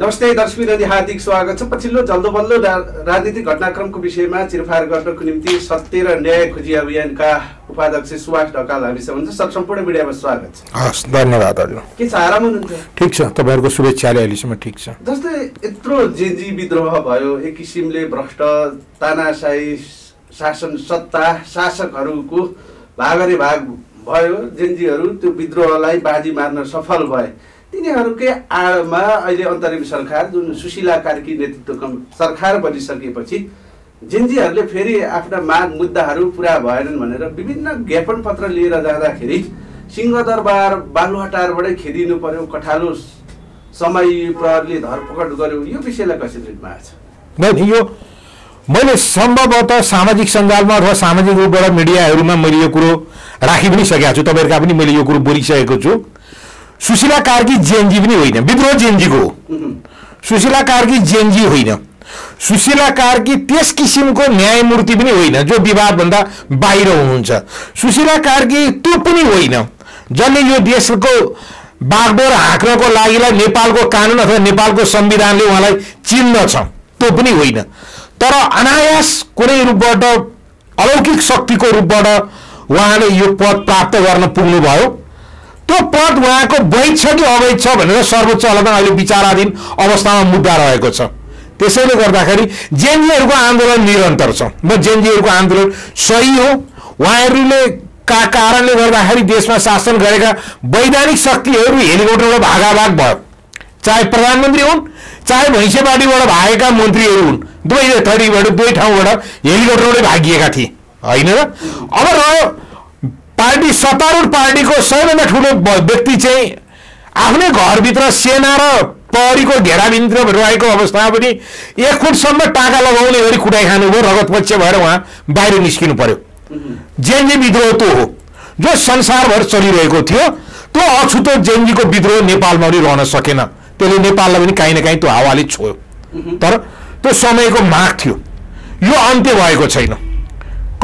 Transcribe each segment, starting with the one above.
नमस्ते दर्शकवृन्द, हार्दिक स्वागत छ। पछिल्लो जल्दो बल्दो राजनीतिक घटनाक्रमको विषयमा चिरफार गर्नको निम्ति सत्य र न्याय खोजी अभियानका उपाध्यक्ष सुभाष ढकाल हामीसँग हुनुहुन्छ। सर, सम्पूर्ण मिडियामा स्वागत छ। हस्, धन्यवाद हजुर। के छ, आराम हुनुहुन्छ? ठिक छ, तपाईहरुको शुभेच्छाले अहिलेसम्म ठिक छ। जस्तै यत्रो जेन्जी विद्रोह भयो, एक किसिमले भ्रष्ट तानाशाही शासन सत्ता शासकहरूको भागरे भाग भयो, जेन्जीहरू त्यो विद्रोहलाई बाजी मार्न सफल भए। तिनीहरूकै आडमा अहिले अन्तरिम सरकार जुन सुशीला कार्की नेतृत्वको सरकार बनिसकेपछि जेन्जीहरूले फेरि आफ्ना माग मुद्दाहरू पुरा भएनन् भनेर विभिन्न ज्ञापन पत्र लिएर जाँदाखेरि सिंहदरबार बालुवाटारबाटै खेदिनु पर्यो, कठालो समय प्रहरीले धरपकड गर्यो। यो विषयलाई कसरी हेर्नु भएको छ? नहीं, यो मैले सम्भवतः सामाजिक सञ्जालमा अथवा सामाजिक रूपबाट मिडियाहरूमा मैले यो कुरो राखि पनि सकेको छु, तपाईहरुका पनि मैले यो कुरो बोलिसकेको छु। सुशीला कार्की जेएनजी पनि होइन, विद्रोह जेएनजीको हो। सुशीला कार्की जेएनजी होइन, सुशीला कार्की त्यस किसिमको न्यायमूर्ति पनि होइन जो विवादभन्दा बाहिर हुनुहुन्छ। सुशीला कार्की त्यो पनि होइन जसले यो देशको बागडोर हाँक्नको लागि नेपालको कानुन अथवा नेपालको संविधानले उहाँलाई चिन्ह छ, त्यो पनि होइन। तर अनायास कुनै रूपबाट अलौकिक शक्तिको रूपबाट उहाँले यो पद प्राप्त गर्न पुग्नुभयो। त्यो पद उहाँको वैध छ कि अवैध छ भनेर सर्वोच्च अदालतमा अहिले विचाराधीन अवस्थामा मुद्दा रहेको छ। त्यसैले गर्दाखेरि जेएनजीहरूको आन्दोलन निरन्तर छ। म जेएनजीहरूको आन्दोलन सही हो। उहाँहरूले कारणले गर्दाखेरि देशमा शासन गरेका वैधानिक शक्तिहरू हेलिकप्टरबाट भागाभाग भयो, चाहे प्रधानमन्त्री हुन् चाहे भैँसेपाटीबाट भागेका मन्त्रीहरू हुन्, दुवै ठाउँबाट हेलिकप्टरबाटै भागिएका थिए, होइन र? अब रह्यो पार्टी, सत्तारूढ पार्टीको सबैभन्दा ठुलो व्यक्ति चाहिँ आफ्नै घरभित्र सेना र प्रहरीको घेराभित्र रहेको अवस्थामा पनि 1 फुटसम्म टाका लगाउने गरी कुटाइ खानुभयो, रगतपक्ष भएर उहाँ बाहिर निस्किनु पर्यो। जेएनजी विद्रोह त्यो हो जो संसारभर चलिरहेको थियो। त्यो अछुतो जेएनजीको विद्रोह नेपालमा पनि रहन सकेन, त्यसले नेपाललाई पनि काहीँ न काहीँ त्यो हावाले छोयो। तर त्यो समयको माग थियो, यो अन्त्य भएको छैन।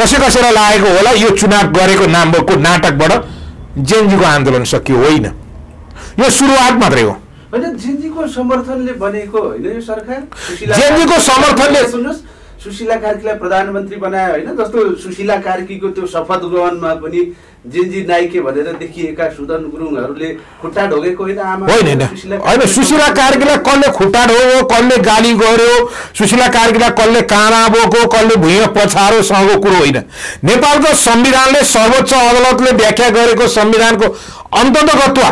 कसैलाई लागेको होला यो चुनाव गरेको नामको नाटकबाट जेएनजीको आन्दोलन सकियो, होइन, यो सुरुवात मात्रै हो। होइन, जेएनजीको समर्थनले बनेको होइन यो सरकार। जेएनजीको समर्थनले सुन्नुहोस्, सुशीला कार्कीलाई प्रधानमन्त्री बनायो होइन। जस्तो सुशीला कार्कीको त्यो शपथ ग्रहणमा पनि जेएनजी नाइके भनेर देखिएका सुदन गुरुङहरूले खुट्टा ढोगेको होइन? होइन, सुशीला कार्कीलाई कसले खुट्टा ढोग्यो, कसले गाली गर्यो, सुशीला कार्कीलाई कसले काँडा बोको, कसले भुइँ पछारोसँगको कुरो होइन। नेपालको संविधानले, सर्वोच्च अदालतले व्याख्या गरेको संविधानको अन्ततगत्व,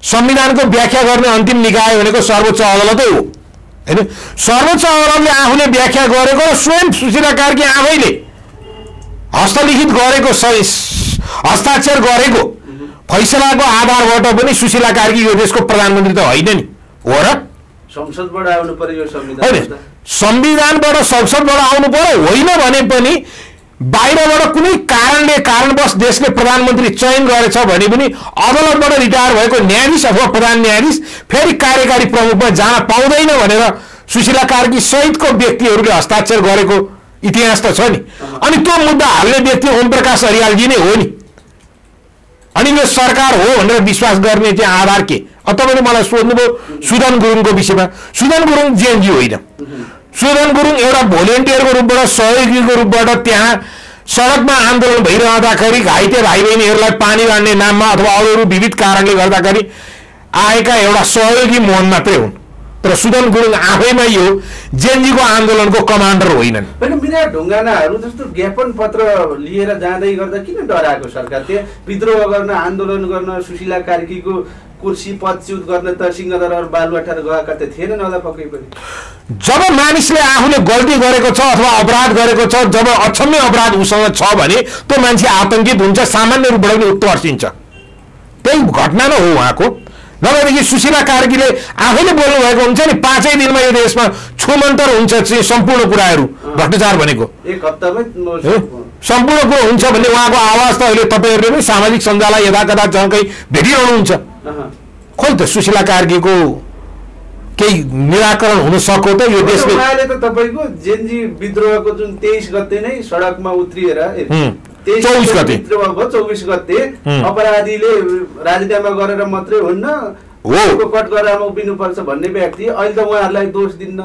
संविधानको व्याख्या गर्ने अन्तिम निकाय भनेको सर्वोच्च अदालतै हो, होइन? सर्वोच्च अदालतले आफूले व्याख्या गरेको र स्वयं सुशीला कार्की आफैले हस्तलिखित गरेको, हस्ताक्षर गरेको फैसलाको आधारबाट पनि सुशीला कार्की यो देशको प्रधानमन्त्री त होइन नि, हो र? संसदबाट आउनु पर्यो यो संविधान, संविधानबाट संसदबाट आउनु पर्यो, होइन भने पनि बाहिरबाट कुनै कारणवश देशले प्रधानमन्त्री चयन गरेछ भने पनि अदालतबाट रिटायर भएको न्यायाधीश अथवा प्रधान न्यायाधीश फेरि कार्यकारी प्रमुखमा जान पाउँदैन भनेर सुशीला कार्की सहितको व्यक्तिहरूले हस्ताक्षर गरेको इतिहास त छ नि। अनि त्यो मुद्दा हाल्ने व्यक्ति ओम प्रकाश अरियालजी नै हो नि। अनि यो सरकार हो भनेर विश्वास गर्ने चाहिँ आधार के? तपाईँले मलाई सोध्नुभयो सुदन गुरुङको विषयमा। सुदन गुरुङ जेएनजी होइन। सुदन गुरुङ एउटा भोलिन्टियरको रूपबाट, सहयोगीको रूपबाट त्यहाँ सडकमा आन्दोलन भइरहँदाखेरि घाइते भाइ बहिनीहरूलाई पानी बाँड्ने नाममा अथवा अरू विविध कारणले गर्दाखेरि आएका एउटा सहयोगी मोहन मात्रै हुन्। तर सुदन गुरुङ आफैमा यो जेएनजीको आन्दोलनको कमान्डर होइनन्। होइन, मिना ढुङ्गानाहरू जस्तो ज्ञापन पत्र लिएर जाँदै गर्दा किन डराएको सरकार? त्यहाँ विद्रोह गर्न, आन्दोलन गर्न, सुशीला कार्कीको कुर्सी पदच्युत गर्न त सिंहदरबार बालुवाटार गएका त थिएनन् होला पक्कै पनि। जब मानिसले आफूले गल्ती गरेको छ अथवा अपराध गरेको छ, जब अक्षम्य अपराध उसँग छ भने त्यो मान्छे आतंकित हुन्छ, सामान्य रूपबाट पनि उत्तर्सिन्छ। त्यही घटना नै हो उहाँको। नभएदेखि सुशीला कार्कीले आफैले बोल्नु भएको हुन्छ नि, 5 दिनमा यो देशमा छुमन्तर हुन्छ सम्पूर्ण कुराहरू, भ्रष्टाचार भनेको 1 हप्तामै सम्पूर्ण कुरो हुन्छ भन्ने उहाँको आवाज त अहिले तपाईँहरूले पनि सामाजिक सञ्जाललाई यदाकदा झन्कै भेटिरहनुहुन्छ। खोइ त सुशीला कार्कीको केही निराकरण हुन सक्यो त यो देशले? उहाँले त तपाईँको जेएनजी विद्रोहको जुन 23 गते नै सडकमा उत्रिएर 24 गते अपराधीले राजीनामा गरेर मात्रै हुन्न, हो कट गरेर उभिनुपर्छ भन्ने व्यक्ति अहिले त उहाँहरूलाई दोष दिन्न,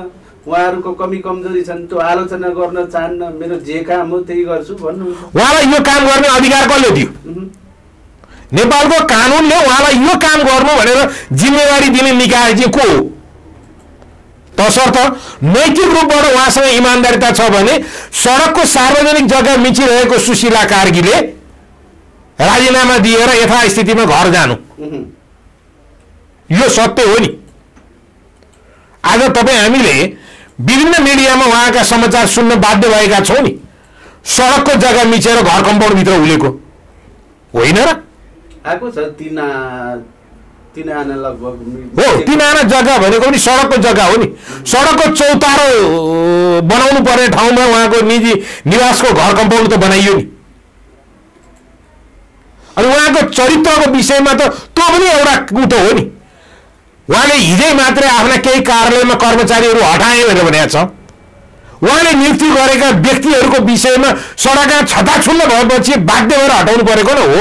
उहाँहरूको कमी कमजोरी छन्, त्यो आलोचना गर्न चाहन्न, मेरो जे काम हो त्यही गर्छु भन्नुहुन्छ। उहाँलाई यो काम गर्ने अधिकार कसले दियो? नेपालको कानुनले उहाँलाई यो काम गर्नु भनेर जिम्मेवारी दिने निकाय चाहिँ को हो? तसर्थ नैतिक रूपबाट उहाँसँग इमान्दारिता छ भने सडकको सार्वजनिक जग्गा मिचिरहेको सुशीला कार्कीले राजीनामा दिएर यथास्थितिमा घर जानु, यो सत्य हो नि। आज तपाईँ हामीले विभिन्न मिडियामा उहाँका समाचार सुन्न बाध्य भएका छौँ नि, सडकको जग्गा मिचेर घर कम्पाउन्डभित्र उलेको होइन र? आएको छ 3 आना लगभग हो। 3 आना जग्गा भनेको पनि सडकको जग्गा हो नि। सडकको चौतारो बनाउनु पर्ने ठाउँमा उहाँको निजी निवासको घर कम्पाउन्ड त बनाइयो नि। अनि उहाँको चरित्रको विषयमा त त्यो पनि एउटा कुटो हो नि। उहाँले हिजै मात्रै आफ्ना केही कार्यालयमा कर्मचारीहरू हटाए भनेर भनेको छ। उहाँले नियुक्ति गरेका व्यक्तिहरूको विषयमा सडकमा छताछुल्ल भएपछि बाध्य भएर हटाउनु परेको न हो।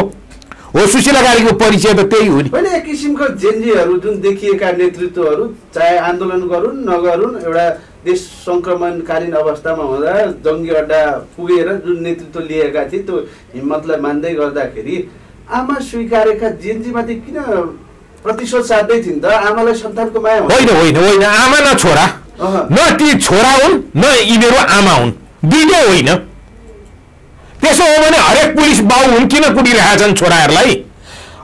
सुशीला कार्कीको परिचय त त्यही हो नि। होइन, एक किसिमको जेनजीहरू जुन देखिएका नेतृत्वहरू चाहे आन्दोलन गरून् नगरून्, एउटा देश सङ्क्रमणकालीन अवस्थामा हुँदा जङ्गी अड्डा पुगेर जुन नेतृत्व लिएका थिए त्यो हिम्मतलाई मान्दै गर्दाखेरि आमा स्वीकारेका जेनजीमाथि किन प्रतिशोध साध्दै थिइन् त? आमालाई सन्तानको माया होइन होइन होइन, आमा न छोरा, न ती छोरा हुन् न यिनीहरू आमा हुन्, दुईटै होइन। त्यसो हो भने हरेक पुलिस बाउ हुन् किन कुटिरहेछन् छोराहरूलाई?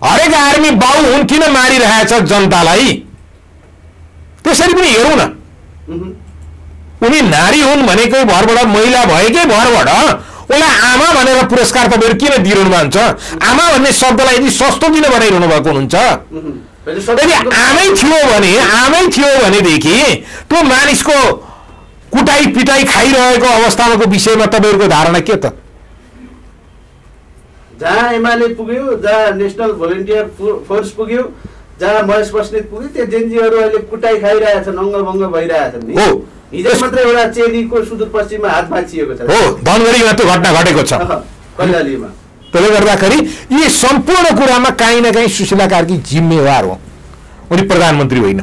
हरेक आर्मी बाउ हुन् किन मारिरहेछ जनतालाई? त्यसरी पनि हेरौँ न। उनी नारी हुन् भनेकै भरबाट, महिला भएकै भरबाट उसलाई आमा भनेर पुरस्कार तपाईँहरू किन दिइरहनु भएको छ? आमा भन्ने शब्दलाई यदि सस्तो किन बनाइरहनु भएको हुनुहुन्छ? यदि आमै थियो भनेदेखि त्यो मानिसको कुटाई पिटाई खाइरहेको अवस्थाको विषयमा तपाईँहरूको धारणा के त? जहाँ एमाले पुग्यो, जहाँ नेसनल भोलिन्टियर फोर्स पुग्यो, जहाँ महेश बस्नेत पुग्यो, त्यो जेनजीहरू अहिले कुटाई खाइरहेछन्, अङ्गभङ्ग भइरहेछन् नि। हिजो मात्रै एउटा चेलीको सुदूरपश्चिममा हात भाँचिएको छ। हो, धनगढीमा त्यो घटना घटेको छ, कैलालीमा। त्यसले गर्दाखेरि यी सम्पूर्ण कुरामा काहीँ न काहीँ सुशीला कार्की जिम्मेवार हो। उनी प्रधानमन्त्री होइन।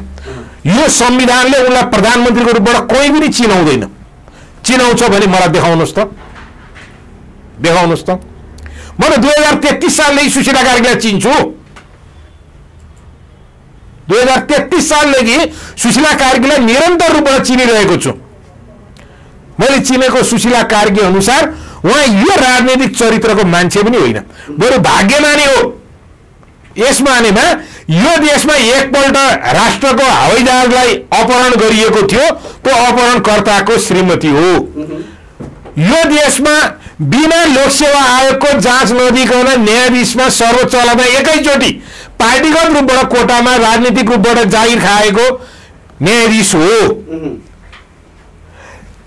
यो संविधानले उनलाई प्रधानमन्त्रीको रूपबाट कोही पनि चिनाउँदैन। चिनाउँछ भने मलाई देखाउनुहोस् त। म त 2033 सालदेखि सुशीला कार्कीलाई चिन्छु। 2033 सालदेखि सुशीला कार्कीलाई निरन्तर रूपबाट चिनिरहेको छु। मैले चिनेको सुशीला कार्की अनुसार उहाँ यो राजनैतिक चरित्रको मान्छे पनि होइन, बरु भाग्यमानी हो। यस मानेमा यो देशमा एकपल्ट राष्ट्रको हवाईजहाजलाई अपहरण गरिएको थियो, त्यो अपहरणकर्ताको श्रीमती हो। यो देशमा बिना लोकसेवा आयोगको जाँच नदिकन न्यायाधीशमा सर्वोच्च अदालतमा एकैचोटि पार्टीगत रूपबाट कोटामा राजनीतिक रूपबाट जागिर खाएको न्यायाधीश हो।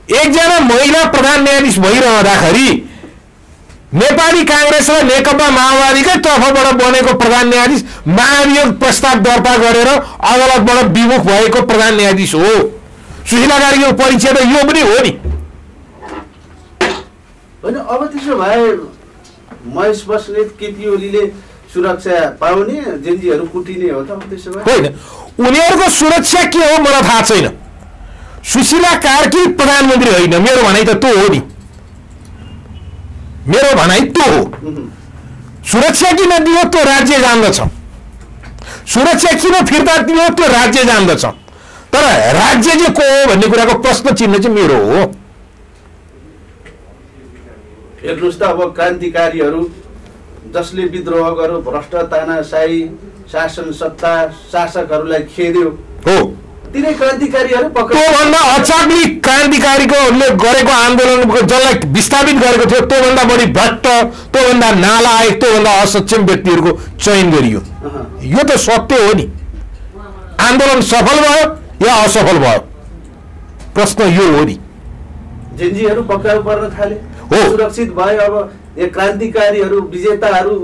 एकजना महिला प्रधान न्यायाधीश भइरहँदाखेरि नेपाली कांग्रेस र नेकपा माओवादीकै तर्फबाट बनेको प्रधान न्यायाधीश महाभियोग प्रस्ताव दर्ता गरेर अदालतबाट विमुख भएको प्रधान न्यायाधीश हो। सुशीला कार्कीको परिचय त यो पनि हो नि। होइन, अब त्यसो भए महेश बस्नेत, केपी ओलीले सुरक्षा पाउने, जेनजीहरू कुटिने हो त? त्यसो भए होइन, उनीहरूको सुरक्षा के हो मलाई थाहा छैन। सुशीला कार्की प्रधानमन्त्री होइन, मेरो भनाइ त त्यो हो नि। मेरो भनाइ त्यो हो। सुरक्षा किन दियो त्यो राज्य जान्दछ, सुरक्षा किन फिर्ता दियो त्यो राज्य जान्दछ, तर राज्य चाहिँ को हो भन्ने कुराको प्रश्न चिन्ह चाहिँ मेरो हो। हेर्नुहोस् त, अब क्रान्तिकारीहरू जसले विद्रोह गर्यो, भ्रष्ट तानाशाही शासन सत्ता शासकहरूलाई खेद्यो हो, तिनै क्रान्तिकारीहरू पक्का। त्योभन्दा अचाग्ली क्रान्तिकारीकोले गरेको आन्दोलनको जसलाई विस्थापित गरेको थियो त्योभन्दा बढी भ्रष्ट, त्योभन्दा नालायक, त्योभन्दा असक्षम व्यक्तिहरूको चयन गरियो। यो त सत्य हो नि। आन्दोलन सफल भयो या असफल भयो, प्रश्न यो हो नि। जेनजीहरू पक्राउ पर्न थाले, सुरक्षित भयो। अब यो क्रान्तिकारीहरू, विजेताहरू,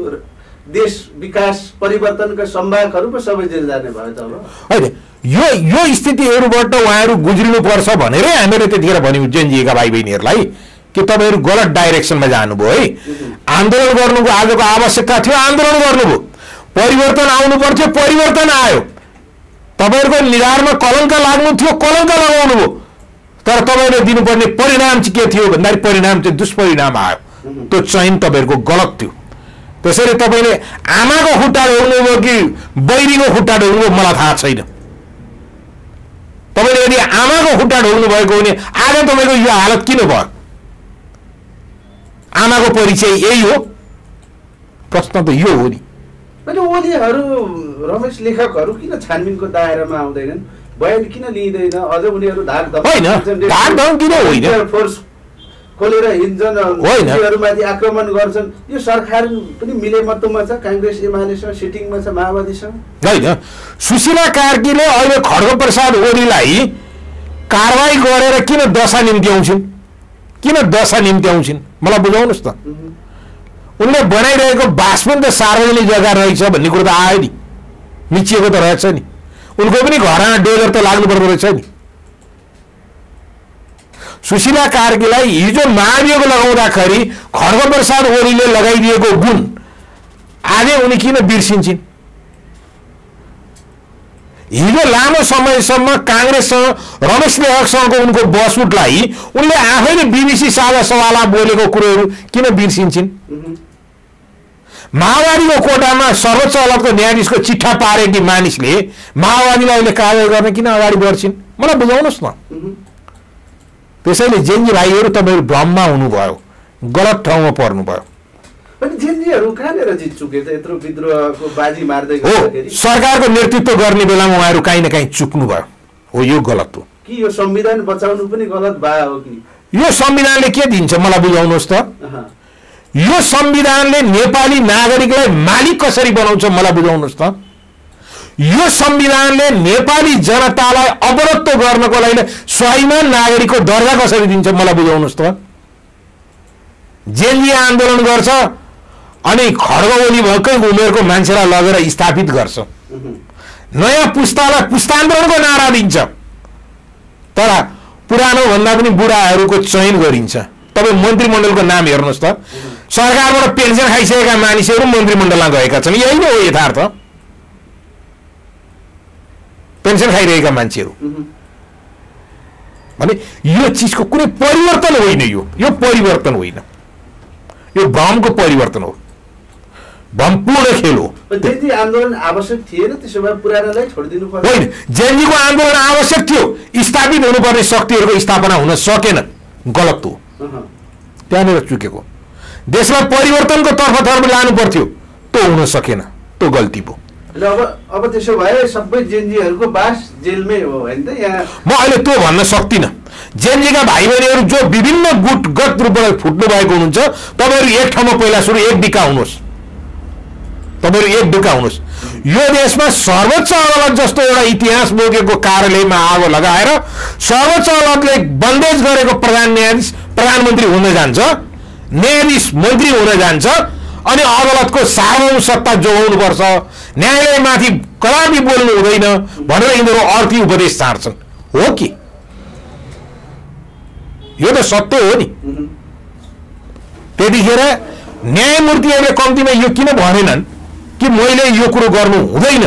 देश विकास परिवर्तनका सम्भागहरू पो सबै जेल जाने भयो त। अब होइन, यो स्थितिहरूबाट उहाँहरू गुज्रिनुपर्छ भनेरै हामीले त्यतिखेर भन्यौँ जेनजीका भाइ बहिनीहरूलाई कि तपाईँहरू गलत डाइरेक्सनमा जानुभयो है। आन्दोलन गर्नुको आजको आवश्यकता थियो, आन्दोलन गर्नुभयो। परिवर्तन आउनु पर्थ्यो, परिवर्तन आयो। तपाईहरुको निधारमा कलंक लाग्नु थियो, कलंक लगाउनु भयो। तर तपाईले दिनुपर्ने परिणाम चाहिँ के थियो भन्दाखेरि परिणाम चाहिँ दुष्परिणाम आयो। त्यो चयन तपाईहरुको गलत थियो। त्यसैले तपाईले आमाको खुट्टा ढोग्नुभयो कि बैरीको खुट्टा ढोग्नुभयो मलाई थाहा छैन। तपाईले यदि आमाको खुट्टा ढोग्नु भएको भने आज तपाईको यो हालत किन भयो? आमाको परिचय यही हो? प्रश्न त यो हो नि। अनि ओलीहरू रमेश लेखकहरू किन छानबिनको दायरामा आउँदैनन्? बयान किन लिइँदैन? अझ उनीहरू धाक धम किन होइन? फोर्स खोलेर हिँड्छन्, उनीहरूमाथि आक्रमण गर्छन्। यो सरकार पनि मिलेमतोमा छ, काङ्ग्रेस एमालेसँग सिटिङमा छ, माओवादीसँग होइन। सुशीला कार्कीले अहिले खड्गप्रसाद ओलीलाई कारवाही गरेर किन दशा निम्त्याउँछिन्? किन दशा निम्त्याउँछिन् मलाई बुझाउनुहोस् त। उनले बनाइरहेको बास पनि त सार्वजनिक जग्गा रहेछ भन्ने कुरो त आयो नि, मिचिएको त रहेछ नि। उनको पनि घरमा डोजर त लाग्नु पर्दो रहेछ नि। सुशीला कार्कीलाई हिजो महाभियोग लगाउँदाखेरि खड्गप्रसाद ओलीले लगाइदिएको गुण आज उनी किन बिर्सिन्छन्? हिजो लामो समयसम्म काङ्ग्रेससँग रमेश लेखकसँगको उनको बसउटलाई उनले आफैले बीबीसी साझा सभामा बोलेको कुरोहरू किन बिर्सिन्छन्? माओवादीको कोटामा सर्वोच्च अदालतको न्यायाधीशको चिट्ठा पारेकी मानिसले माओवादीलाई अहिले कारवाही गर्न किन अगाडि बढ्छिन्? मलाई बुझाउनुहोस् न। त्यसैले जेन्जी भाइहरू तपाईहरु भ्रममा हुनुभयो, गलत ठाउँमा पर्नुभयो। अनि जेन्जीहरू कहाँनिर जित चुके त? यत्रो विद्रोहको बाजी मार्दै गर्दाखेरि सरकारको नेतृत्व गर्ने बेलामा उहाँहरू कहीँ न कहीँ चुक्नु भयो। हो, यो गलत हो कि यो संविधान बचाउनु पनि गलत भए हो कि? यो संविधानले के दिन्छ मलाई बुझाउनुहोस् त। यो संविधानले नेपाली नागरिकलाई मालिक कसरी बनाउँछ मलाई बुझाउनुहोस् त। यो संविधानले नेपाली जनतालाई अवरोध गर्नको लागि स्वाभिमान नागरिकको दर्जा कसरी दिन्छ मलाई बुझाउनुहोस् त। जेन्जी आन्दोलन गर्छ अनि खड्ग ओली भएकै उमेरको मान्छेलाई लगेर स्थापित गर्छ, नयाँ पुस्तालाई पुस्तान्तरणको नारा दिन्छ, तर पुरानो भन्दा पनि बुढाहरूको चयन गरिन्छ। तपाईँ मन्त्रीमण्डलको नाम हेर्नुहोस् त, सरकारबाट पेन्सन खाइसकेका मानिसहरू मन्त्रीमण्डलमा गएका छन्। यही नै हो यथार्थ। पेन्सन खाइरहेका मान्छेहरू भने यो चिजको कुनै परिवर्तन होइन। यो परिवर्तन होइन, यो भ्रमको परिवर्तन हो, भ्रमपूर्ण खेल हो। जेन्जी आन्दोलन आवश्यक थिएन, त्यसो भए पुरानालाई छोडिदिनु पर्यो। होइन, जेन्जीको आन्दोलन आवश्यक थियो, स्थापित हुनुपर्ने शक्तिहरूको स्थापना हुन सकेन, गलत हो। त्यहाँनिर चुकेको। देशलाई परिवर्तनको तर्फ लानु पर्थ्यो, त्यो हुन सकेन, त्यो गल्ती भयो। अब त्यसो भए सबै जेन्जीहरूको बास जेलमै हो हैन त? यहाँ म अहिले त्यो भन्न सक्दिनँ। जेन्जीका भाइ बहिनीहरू जो विभिन्न गुटगत रूपबाट फुट्नु भएको हुनुहुन्छ, तपाईहरु एक ठाउँमा पहिला सुरु एक डिका हुनुहोस्। तपाईहरु एक डिका हुनुहोस्। यो देशमा सर्वोच्च अदालत जस्तो एउटा इतिहास बोकेको कार्यालयमा आगो लगाएर सर्वोच्च अदालतले बन्देज गरेको प्रधान न्यायाधीश प्रधानमन्त्री हुन जान्छ, न्यायाधीश मन्त्री हुन जान्छ, अनि अदालतको सार्वभौम सत्ता जोगाउनु पर्छ, न्यायालयमाथि कदापि बोल्नु हुँदैन भनेर यिनीहरू अर्थी उपदेश चाड्छन्। हो कि? यो त सत्य हो नि। त्यतिखेर न्यायमूर्तिहरूले कम्तीमा यो किन भनेनन् कि मैले यो कुरो गर्नु हुँदैन,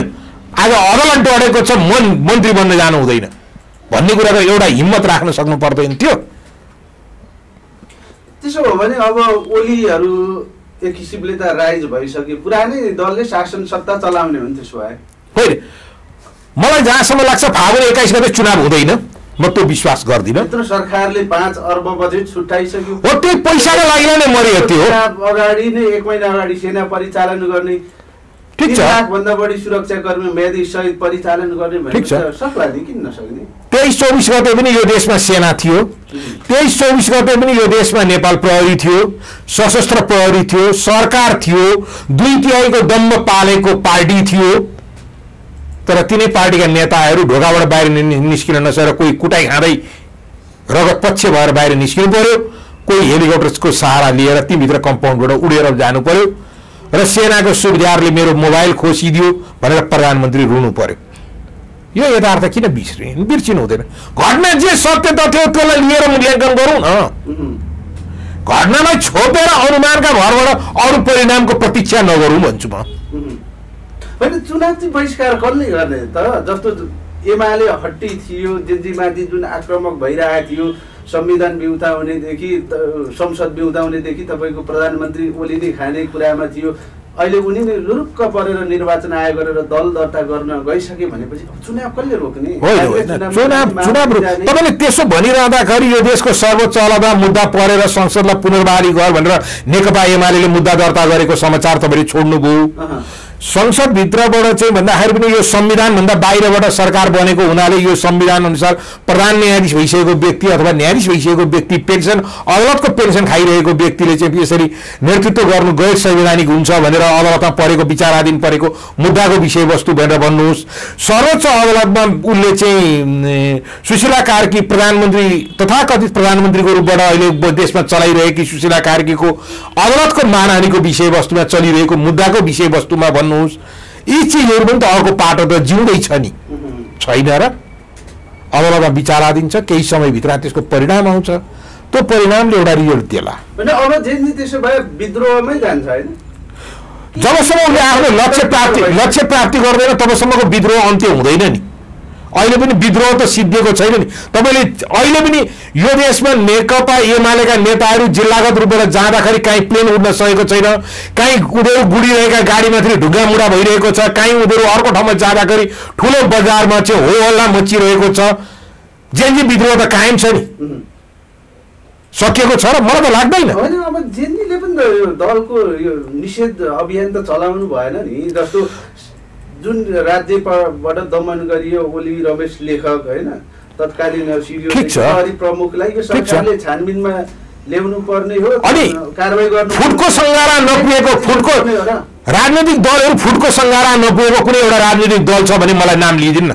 आज अदालत डढेको छ, मन्त्री बन्न जानु हुँदैन भन्ने कुराको एउटा हिम्मत राख्न सक्नु पर्दैन थियो? त्यसो हो भने अब ओलीहरू एक किसिमले त राइज भइसक्यो, पुरानै दलले शासन सत्ता चलाउने हो नि। त्यसो भए होइन, मलाई जहाँसम्म लाग्छ फागुन 21 गते चुनाव हुँदैन, म त्यो विश्वास गर्दिनँ। यत्रो सरकारले 5 अर्ब बजेट छुट्याइसक्यो, हो त्यही पैसाको लागि नै मरियो। अगाडि नै 1 महिना अगाडि सेना परिचालन गर्ने, ठिक छ, 3 लाखभन्दा बढी सुरक्षाकर्मी म्यादी सहित परिचालन गर्ने भने सक्ला नि, किन नसक्ने? 23-24 गते पनि यो देशमा सेना थियो, 23-24 गते पनि यो देशमा नेपाल प्रहरी थियो, सशस्त्र प्रहरी थियो, सरकार थियो, 2/3 दम्ब पालेको पार्टी थियो। तर तिनै पार्टीका नेताहरू ढोकाबाट बाहिर निस्किन नसकेर कोही कुटाई खाँदै रगत पक्ष भएर बाहिर निस्किनु पर्यो, कोही हेलिकप्टरको सहारा लिएर तीभित्र कम्पाउन्डबाट उडेर जानु पर्यो, र सेनाको सुबेदारले मेरो मोबाइल खोसिदियो भनेर प्रधानमन्त्री रुनु पर्यो। यो यथार्थ किन बिर्सिनु हुँदैन? घटना जे सत्य तथ्य हो त्यसलाई लिएर मूल्याङ्कन गरौँ न। घटनालाई छोपेर अनुमानका भरबाट अरू परिणामको प्रतीक्षा नगरौँ भन्छु म। होइन, चुनाव चाहिँ बहिष्कार कसले गर्ने त? जस्तो एमाले हट्टी थियो, जेन्जीमाथि जुन आक्रामक भइरहेको थियो, संविधान बिउता हुनेदेखि संसद बिउता हुनेदेखि तपाईँको प्रधानमन्त्री ओलीले खाने कुरामा थियो। अहिले उनी नै लुरुक्क परेर निर्वाचन आयोग गरेर दल दर्ता गर्न गइसके भनेपछि चुनाव कसले रोक्ने? चुनाव तपाईँले त्यसो भनिरहँदाखेरि यो देशको सर्वोच्च अदालतमा मुद्दा परेर संसदलाई पुनर्बहाली गर भनेर नेकपा एमाले मुद्दा दर्ता गरेको समाचार तपाईँले छोड्नुभयो। संसदभित्रबाट चाहिँ भन्दाखेरि पनि यो संविधानभन्दा बाहिरबाट सरकार बनेको हुनाले यो संविधान अनुसार प्रधान न्यायाधीश भइसकेको व्यक्ति अथवा न्यायाधीश भइसकेको व्यक्ति पेन्सन अदालतको पेन्सन खाइरहेको व्यक्तिले चाहिँ यसरी नेतृत्व गर्नु गैर संवैधानिक हुन्छ भनेर अदालतमा परेको विचाराधीन परेको मुद्दाको विषयवस्तु भनेर भन्नुहोस्। सर्वोच्च अदालतमा उसले चाहिँ सुशीला कार्की प्रधानमन्त्री तथाकथित प्रधानमन्त्रीको रूपबाट अहिले देशमा चलाइरहेकी सुशीला कार्कीको अदालतको मानहानिको विषयवस्तुमा चलिरहेको मुद्दाको विषयवस्तुमा भन्नु यी चिजहरू पनि त अर्को पाटो त जिउँदै छ नि, छैन र? अदालतमा विचाराधीन छ, केही समयभित्र त्यसको परिणाम आउँछ, त्यो परिणामले एउटा रिजल्ट दिएला। अब जेन्जी त्यसो भए विद्रोहमै जान्छ हैन? जबसम्म उसले आफ्नो लक्ष्य प्राप्ति गर्दैन तबसम्मको विद्रोह अन्त्य हुँदैन नि। अहिले पनि विद्रोह त सिद्धिएको छैन नि। तपाईँले अहिले पनि यो देशमा नेकपा एमालेका नेताहरू जिल्लागत रूपबाट जाँदाखेरि काहीँ प्लेन उड्न सकेको छैन, काहीँ उनीहरू गुडिरहेका गाडीमाथि ढुङ्गा मुढा भइरहेको छ, काहीँ उनीहरू अर्को ठाउँमा जाँदाखेरि ठुलो बजारमा चाहिँ हो हल्ला मचिरहेको छ। जेन्जी विद्रोह त कायम छ नि, सकिएको छ र मलाई त लाग्दैन। होइन, अब जेन्जीले पनि दलको यो निषेध अभियान त चलाउनु भएन नि। जस्तो जुन राज्यबाट दमन गरियो ओली रमेश लेखक होइन, तत्कालीन सिडिओ प्रमुखलाई यो सरकारले छानबिनमा ल्याउनु पर्ने हो, अनि कारबाही गर्नु। फुटको सङ्घारा नपुगेको फुटको राजनैतिक दलहरू फुटको सङ्घारा नपुगेको कुनै एउटा राजनैतिक दल छ भने मलाई नाम लिइदिनु न।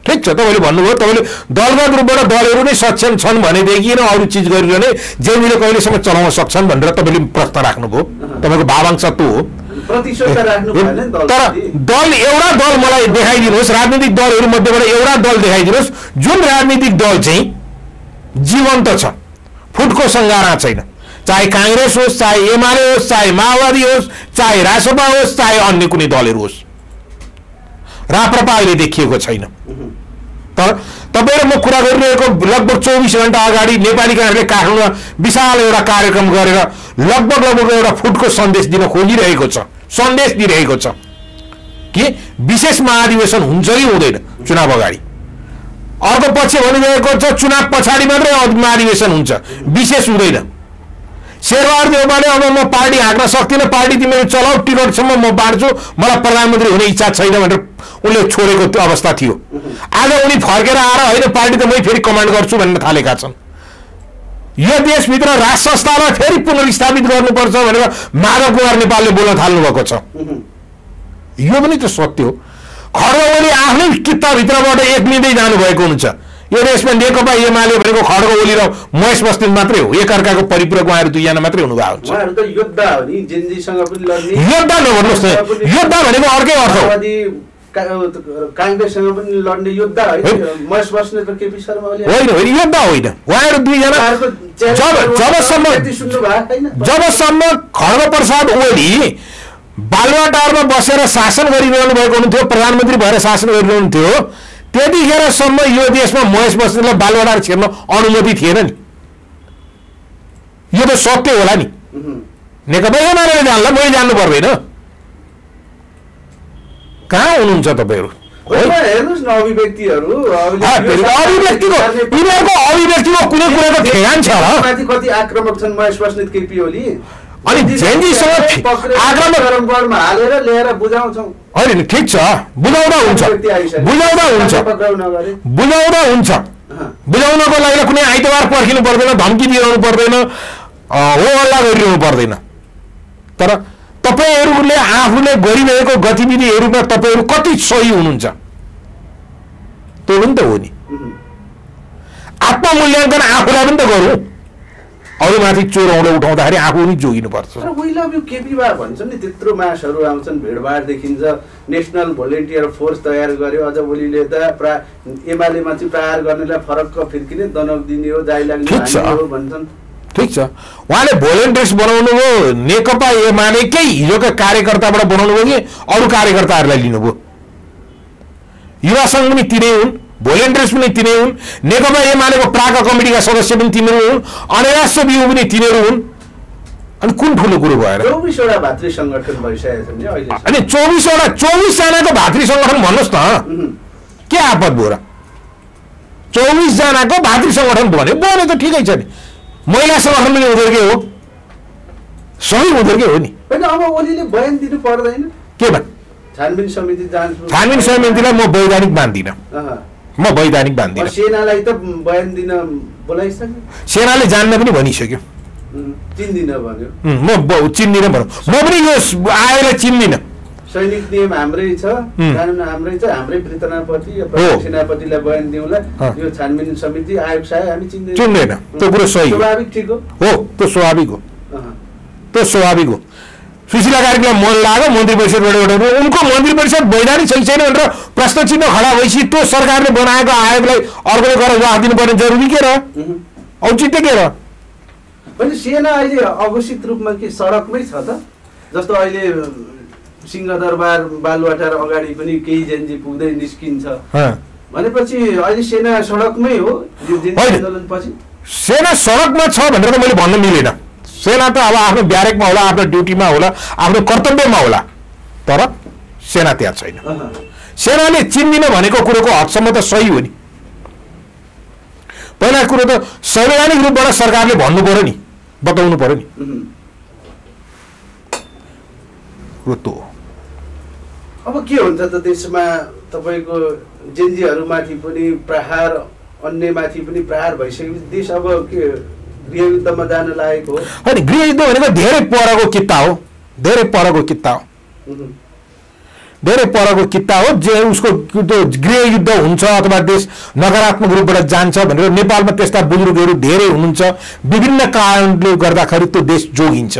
ठिक छ, तपाईँले भन्नुभयो, तपाईँले दलगत रूपबाट दलहरू नै सक्षम छन् भनेदेखि न अरू चिज गरिरहने जेन्जीले कहिलेसम्म चलाउन सक्छन् भनेर तपाईँले प्रश्न राख्नुभयो। तपाईँको भावांश त्यो हो। तर दल एउटा दल मलाई देखाइदिनुहोस्, राजनीतिक दलहरू मध्येबाट एउटा दल देखाइदिनुहोस् जुन राजनीतिक दल चाहिँ जीवन्त छ, फुटको सङ्घारा छैन। चाहे काङ्ग्रेस होस्, चाहे एमाले होस्, चाहे माओवादी होस्, चाहे रासपा होस्, चाहे अन्य कुनै दलहरू होस्, राप्रपा अहिले देखिएको छैन। तर तपाईँ र म कुरा गरिरहेको लगभग 24 घण्टा अगाडि नेपाली काङ्ग्रेसले काठमाडौँमा विशाल एउटा कार्यक्रम गरेर लगभग एउटा फुटको सन्देश दिन खोजिरहेको छ, सन्देश दिइरहेको छ कि विशेष महाधिवेशन हुन्छ कि हुँदैन चुनाव अगाडि। अर्को पक्ष भनिरहेको छ चुनाव पछाडि मात्रै महाधिवेशन हुन्छ, विशेष हुँदैन। शेरबहादुर देउवाले अब म पार्टी हाँक्न सक्दिनँ, पार्टी तिमीहरू चलाऊ, टिकटसम्म म बाँड्छु, मलाई प्रधानमन्त्री हुने इच्छा छैन भनेर उनले छोडेको अवस्था थियो। आज उनी फर्केर आएर होइन पार्टी त मै फेरि कमान्ड गर्छु भन्न थालेका छन्। यो देशभित्र राज संस्थालाई फेरि पुनर्स्थापित गर्नुपर्छ भनेर माधव कुमार नेपालले बोल्न थाल्नु भएको छ। यो पनि त सत्य हो। खड्ग ओली आफ्नै कित्ताभित्रबाट एक्लिँदै जानुभएको हुन्छ। यो देशमा नेकपा एमाले भनेको खड्ग ओली र महेश बस्नेत मात्रै हो, एकअर्काको परिपूरक उहाँहरू दुईजना मात्रै हुनुभएको हुन्छ। योद्धा हो नि, जेन्जीसँग पनि लड्ने। योद्धा नभन्नुहोस् न, योद्धा भनेको अर्कै अर्थ हो। काङ्ग्रेससँग पनि लड्ने योद्धा होइन, महेश बस्नेत र केपी शर्मा ओली होइन, योद्धा होइन। उहाँहरू दुईजना जबसम्म खड्ग प्रसाद ओली बालुवाटारमा बसेर शासन गरिरहनु भएको हुन्थ्यो, प्रधानमन्त्री भएर शासन गरिरहनु थियो, त्यतिखेरसम्म यो देशमा महेश बस्नेतलाई बालुवाटार छिर्न अनुमति थिएन नि। यो त सत्य होला नि। नेकपा एमाले जान्ला, मैले जान्नु पर्दैन। कहाँ हुनुहुन्छ तपाईँहरू? हेर्नुहोस् न, अभिव्यक्तिको कुनै कुराको ठेगान छ र? कति आक्रमक छन् महेश बस्नेत केपी ओली। अनि जेन्जीसँग आक्रमकमा हालेर ल्याएर बुझाउँछौँ। होइन नि, ठिक छ, बुझाउँदा हुन्छ, बुझाउनको लागि कुनै आइतबार पर्खिनु पर्दैन, धम्की दिइरहनु पर्दैन, हो हल्ला गरिरहनु पर्दैन। तर तपाईँहरूले आफूले गरिरहेको गतिविधिहरूमा तपाईँहरू कति सही हुनुहुन्छ त्यो पनि त हो नि। आत्ममूल्याङ्कन आफूलाई पनि त गरौँ। अरूमाथि चोर औँलो उठाउँदाखेरि आफू पनि जोगिनुपर्छ। वी लभ यु केपी बा भन्छन् नि, त्यत्रो मासहरू आउँछन्, भिडभाड देखिन्छ, नेसनल भोलिन्टियर फोर्स तयार गर्यो। अझ ओलीले त एमालेमा चाहिँ प्रहार गर्नेलाई फरक्क फिर्किने, दनक दिने हो, जाई लाग्ने हो भन्छन्। ठिक छ, उहाँले भोलिन्टियर्स बनाउनु हो, नेकपा एमालेकै हिजोका कार्यकर्ताबाट बनाउनु भयो कि अरू कार्यकर्ताहरूलाई लिनुभयो? युवा सङ्घ पनि तिनै हुन्, भोलिन्टियर्स पनि तिनै हुन्, नेकपा एमालेको प्राका कमिटीका सदस्य पनि तिनीहरू हुन्, अनिराष्ट्र बिउ पनि तिनीहरू हुन्। अनि कुन ठुलो कुरो भएर 24 वटा भातृ सङ्गठन भइसकेको छ नि अहिले। अनि 24 जनाको भातृ सङ्गठन भन्नुहोस् न, के आपत भयो र? 24 जनाको भातृ सङ्गठन बन्यो त ठिकै छ नि। महिला सङ्गठन पनि उनीहरूकै हो, सबै उनीहरूकै हो नि। होइन अब ओलीले बयान दिनु पर्दैन के भन्? छानबिन समिति जाँच छानबिन समितिलाई म वैधानिक मान्दिनँ, म वैधानिक मान्दिनँ। सेनालाई त बयान दिन बोलाइसक्यो, सेनाले जान्न पनि भनिसक्यो, चिन्दिन भन्यो। म चिन्दिनँ भनौँ, म पनि यो आयोगलाई चिन्दिनँ। सैनिक नियम हाम्रै छ, कानुन हाम्रै छ, हाम्रै प्रीतनापति प्रमुख सेनापतिलाई बयान दिउँला यो छानबिन समिति आयोग सायद हामी चिन्दैन। त्यो कुरो सही स्वाभाविक ठिक हो, त्यो स्वाभाविक हो, त्यो स्वाभाविक हो। सुशीला कार्कीलाई मन लाग्यो मन्त्री परिषदबाट एउटा, उनको मन्त्री परिषद वैधानिक सही छैन भनेर प्रश्न चिन्ह खडा भएपछि त्यो सरकारले बनाएको आयोगलाई अर्कोले गरेर जवाफ दिनुपर्ने जरुरी के रह्यो? औचित्य के रह्यो? भने सेना अहिले अघोषित रूपमा के सडकमै छ त? जस्तो अहिले सिंहदरबार बालुवाटार अगाडि पनि केही जेन्जी पुग्दै निस्किन्छ भनेपछि अहिले सेना सडकमै हो यो जेन्जी आन्दोलनपछि? सेना सडकमा छ भनेर त मैले भन्न मिलेन। सेना त अब आफ्नो ब्यारेकमा होला, आफ्नो ड्युटीमा होला, आफ्नो कर्तव्यमा होला, तर सेना त्यहाँ छैन। सेनाले चिन्दिन भनेको कुरोको हदसम्म त सही हो नि। पहिला कुरो त संवैधानिक रूपबाट सरकारले भन्नु पर्यो नि, बताउनु पर्यो नि। अब के हुन्छ त देशमा तपाईँको जेन्जीहरूमाथि पनि प्रहार, अन्यमाथि पनि प्रहार भइसकेपछि देश अब के गृहयुद्धमा जान लागेको हो? होइन, गृहयुद्ध भनेको धेरै परको कित्ता हो, धेरै परको कित्ता हो, धेरै परको कित्ता हो। जे उसको गृहयुद्ध हुन्छ अथवा देश नकारात्मक रूपबाट जान्छ भनेर नेपालमा त्यस्ता बुजुर्गहरू धेरै हुनुहुन्छ, विभिन्न कारणले गर्दाखेरि त्यो देश जोगिन्छ।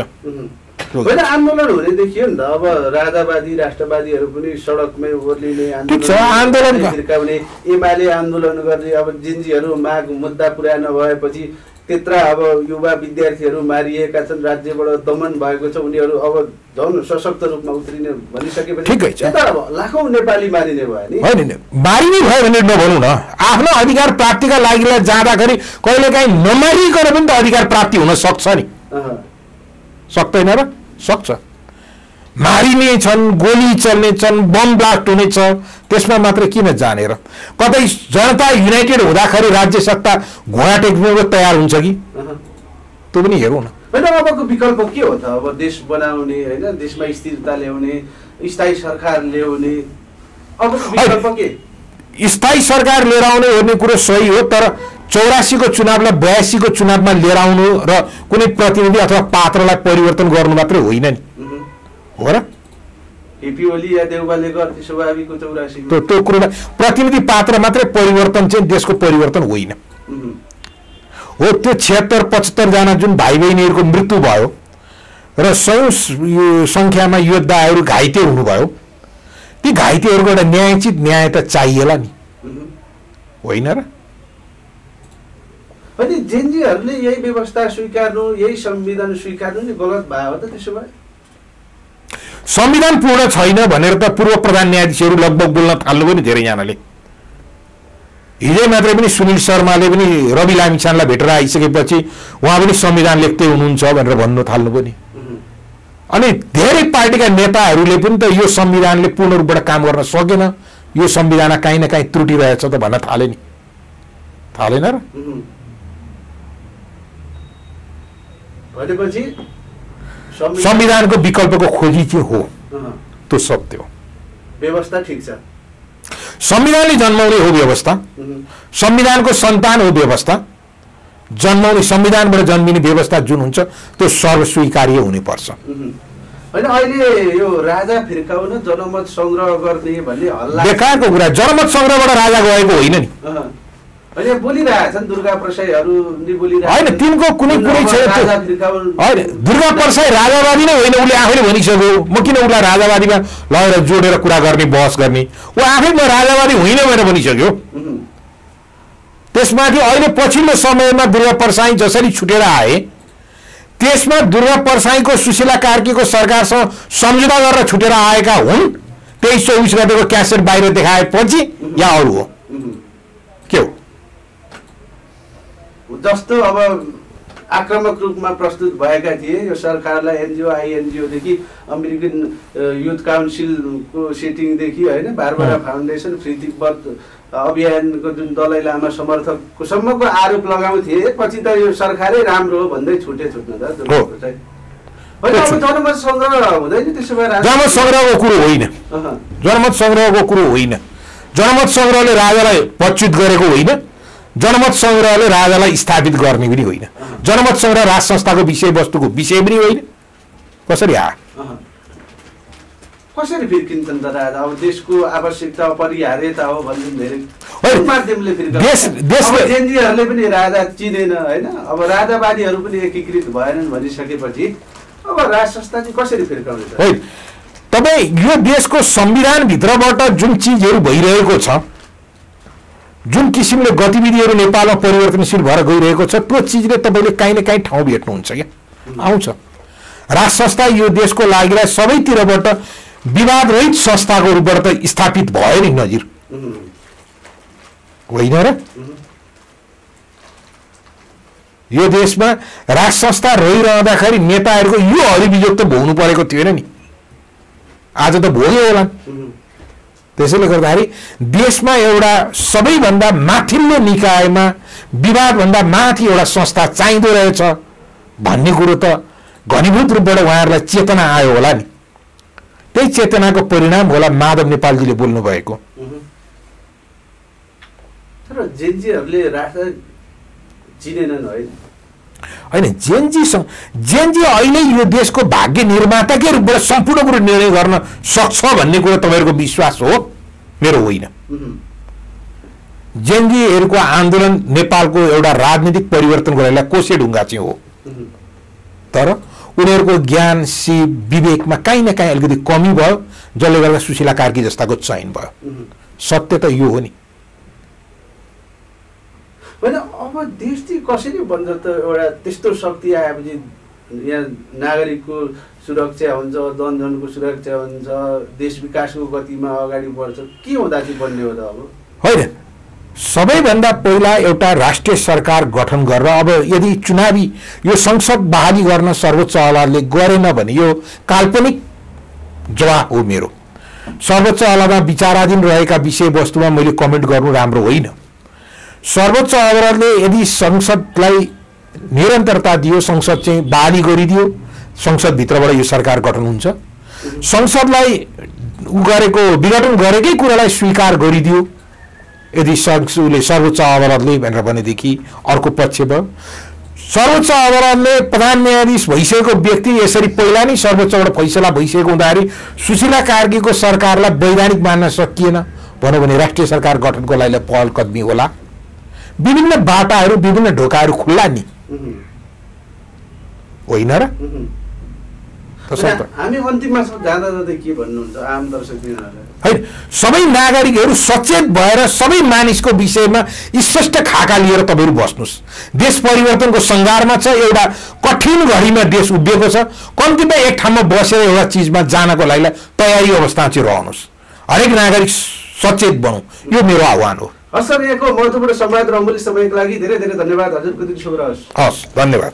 होइन आन्दोलन हुने देखियो नि त, अब राजावादी राष्ट्रवादीहरू पनि सडकमै ओर्लिने आन्दोलन हिर्काउने, एमाले आन्दोलन गर्ने, अब जेन्जीहरू माग मुद्दा पुरा नभएपछि त्यत्रा अब युवा विद्यार्थीहरू मारिएका छन्, राज्यबाट दमन भएको छ, उनीहरू अब झन् सशक्त रूपमा उत्रिने भनिसकेपछि ठिकै छ, अब लाखौँ नेपाली मारिने भयो नि। होइन मारिने भयो भने नभनौँ न, आफ्नो अधिकार प्राप्तिका लागि जाँदाखेरि कहिलेकाहीँ नमारिकन पनि त अधिकार प्राप्ति हुन सक्छ नि, सक्दैन र? सक्छ। मारिने छन्, गोली चल्ने छन्, बम ब्लास्ट हुनेछ, त्यसमा मात्र किन जानेर? कतै जनता युनाइटेड हुँदाखेरि राज्य सत्ता घोडा टेक्नुको तयार हुन्छ कि? त्यो पनि हेरौँ न। होइन अबको विकल्प के हो त? अब देश बनाउने, होइन देशमा स्थिरता ल्याउने, स्थायी सरकार ल्याउने, अब विकल्प के? स्थायी सरकार लिएर आउने भन्ने कुरो सही हो, तर 84 को चुनावलाई 82 को चुनावमा लिएर आउनु र कुनै प्रतिनिधि अथवा पात्रलाई परिवर्तन गर्नु मात्रै होइन नि, हो र? केपी ओली या देउवाले गर्थे स्वाभाविक हो 84 को। त्यो कुरोलाई प्रतिनिधि पात्र मात्रै परिवर्तन चाहिँ देशको परिवर्तन होइन हो। त्यो 76-75 जना जुन भाइ बहिनीहरूको मृत्यु भयो र सयौं संख्यामा योद्धाहरू घाइते हुनुभयो, ती घाइतेहरूको एउटा न्यायोचित न्याय त चाहिएला नि, होइन र? अनि जेन्जीहरूले यही व्यवस्था स्वीकार्नु, यही संविधान स्वीकार्नु नि गलत भयो त? त्यसो भए संविधान पूर्ण छैन भनेर त पूर्व प्रधान न्यायाधीशहरू लगभग बोल्न थाल्नुभयो नि धेरैजनाले। हिजै मात्रै पनि सुनिल शर्माले पनि रवि लामिछानेलाई भेटेर आइसकेपछि उहाँ पनि संविधान लेख्दै हुनुहुन्छ भनेर भन्नु थाल्नुभयो नि। अनि धेरै पार्टीका नेताहरूले पनि त यो संविधानले पूर्ण रूपबाट काम गर्न सकेन, यो संविधानमा काहीँ न काहीँ त्रुटि रहेछ त भन्न थाले नि, थालेन र? भनेपछि संविधानको विकल्पको खोजी चाहिँ हो, त्यो सत्य हो। व्यवस्था ठिक छ, संविधानले जन्माउने हो व्यवस्था, संविधानको सन्तान हो व्यवस्था, जन्माउने संविधानबाट जन्मिने व्यवस्था जुन हुन्छ त्यो सर्वस्वीकार्य हुनुपर्छ। होइन अहिले यो राजा फिर्काउन जनमत संग्रह गर्ने भन्ने हल्ला बेकारको कुरा। जनमत संग्रहबाट राजा गएको होइन नि, होइन बोलिरहेछन् दुर्गा प्रसाईहरू नि बोलिरहेछन्। होइन तिनको कुनै कुरै छैन। होइन दुर्गा प्रसाई राजावादी नै होइन, उसले आफैले भनिसक्यो। म किन उसलाई राजावादीमा लगेर जोडेर कुरा गर्ने, बहस गर्ने? ऊ आफै म राजावादी होइन भनेर भनिसक्यो। त्यसमाथि अहिले पछिल्लो समयमा दुर्गा प्रसाई जसरी छुटेर आए, त्यसमा दुर्गा प्रसाईको सुशीला कार्कीको सरकारसँग सम्झौता गरेर छुटेर आएका हुन्, 23-24 गतेको क्यासेट बाहिर देखाएपछि या अरू हो के हो? जस्तो अब आक्रामक रूपमा प्रस्तुत भएका थिए यो सरकारलाई एनजिओ आइएनजिओदेखि अमेरिकन युथ काउन्सिलको सेटिङदेखि होइन बारबारा फाउन्डेसन फ्री तिब्बत अभियानको जुन दलाइ लामा समर्थकको सम्मको आरोप लगाउँथे पछि त यो सरकारै राम्रो हो भन्दै छुट्न त जनमत सङ्ग्रह हुँदैन त्यसो भए जनमत सङ्ग्रहको कुरो होइन जनमत सङ्ग्रहको कुरो होइन जनमत सङ्ग्रहले राजालाई पच्युत गरेको होइन जनमत सङ्ग्रहले राजालाई स्थापित गर्ने पनि होइन जनमत सङ्ग्रह राज संस्थाको विषयवस्तुको विषय पनि होइन कसरी कसरी फिर्किन्छन् त राजा अब देशको आवश्यकता अपरिहार्यता हो भन्ने धेरै माध्यमले फिर्काउँछ जेएनजीहरूले पनि राजा चिनेन होइन अब राजावादीहरू पनि एकीकृत भएनन् भनिसकेपछि अब राज संस्था चाहिँ कसरी फिर्काउने होइन तपाईँ यो देशको संविधानभित्रबाट जुन चिजहरू भइरहेको छ जुन किसिमले गतिविधिहरू नेपालमा परिवर्तनशील भएर गइरहेको छ त्यो चिजले तपाईँले काहीँ न काहीँ ठाउँ भेट्नुहुन्छ क्या आउँछ राज संस्था यो देशको लागि सबैतिरबाट विवाद रहित संस्थाको रूपबाट त स्थापित भयो नि नजिर होइन र यो देशमा राज संस्था रहिरहँदाखेरि नेताहरूको यो हरिविजोग त भोग्नु परेको थिएन नि आज त भोग्यो होला त्यसैले गर्दाखेरि देशमा एउटा सबैभन्दा माथिल्लो निकायमा विवादभन्दा माथि एउटा संस्था चाहिँदो रहेछ भन्ने कुरो त घनीभूत रूपबाट उहाँहरूलाई चेतना आयो होला नि त्यही चेतनाको परिणाम होला माधव नेपालजीले बोल्नु भएको तर जेएनजीहरूले राष्ट्र चिनेनन् होइन जेएनजी अहिले यो देशको भाग्य निर्माताकै रूपबाट सम्पूर्ण कुरो निर्णय गर्न सक्छ भन्ने कुरो तपाईँहरूको विश्वास हो मेरो होइन जेएनजीहरूको आन्दोलन नेपालको एउटा राजनीतिक परिवर्तनको लागि कोसे ढुङ्गा चाहिँ हो तर उनीहरूको ज्ञान विवेकमा काहीँ न काहीँ अलिकति कमी भयो जसले गर्दा सुशीला कार्की जस्ताको चयन भयो सत्य त यो हो नि होइन अब देश चाहिँ कसरी बन्छ त एउटा त्यस्तो शक्ति आएपछि यहाँ नागरिकको सुरक्षा हुन्छ जनजनको सुरक्षा हुन्छ देश विकासको गतिमा अगाडि बढ्छ के हुँदा चाहिँ बन्ने हो त अब होइन सबैभन्दा पहिला एउटा राष्ट्रिय सरकार गठन गरेर अब यदि चुनावी यो संसद बहाली गर्न सर्वोच्च अदालतले गरेन भने यो काल्पनिक जवाफ हो मेरो सर्वोच्च अदालतमा विचाराधीन रहेका विषयवस्तुमा मैले कमेन्ट गर्नु राम्रो होइन सर्वोच्च अदालतले यदि संसदलाई निरन्तरता दियो संसद चाहिँ बहाली गरिदियो संसदभित्रबाट यो सरकार गठन हुन्छ संसदलाई विघटन गरेकै कुरालाई स्वीकार गरिदियो यदि सर्वोच्च अदालतले भनेर भनेदेखि अर्को पक्ष भयो सर्वोच्च अदालतले प्रधान न्यायाधीश भइसकेको व्यक्ति यसरी पहिला नै सर्वोच्चबाट फैसला भइसकेको हुँदाखेरि सुशीला कार्कीको सरकारलाई वैधानिक मान्न सकिएन भनौँ भने राष्ट्रिय सरकार गठनको लागि पहल कदमी होला विभिन्न बाटाहरू विभिन्न ढोकाहरू खुल्ला नि होइन र हामी अन्तिममा जाँदा जाँदै के भन्नुहुन्छ आम दर्शकहरुलाई हैन सबै नागरिकहरू सचेत भएर सबै मानिसको विषयमा स्पष्ट खाका लिएर तपाईहरु बस्नुस् देश परिवर्तनको संघारमा छ एउटा कठिन घडीमा देश उभिएको छ कम्तीमा एक ठाउँमा बसेर एउटा चीजमा जानको लागि तयारी अवस्थामा चाहिँ रहनुस् हरेक नागरिक सचेत बनौ यो मेरो आह्वान हो हस् सर यहाँको महत्त्वपूर्ण संवाद र अमूल्य समयको लागि धेरै धेरै धन्यवाद हजुरको दिन शुभ रहोस् हस् धन्यवाद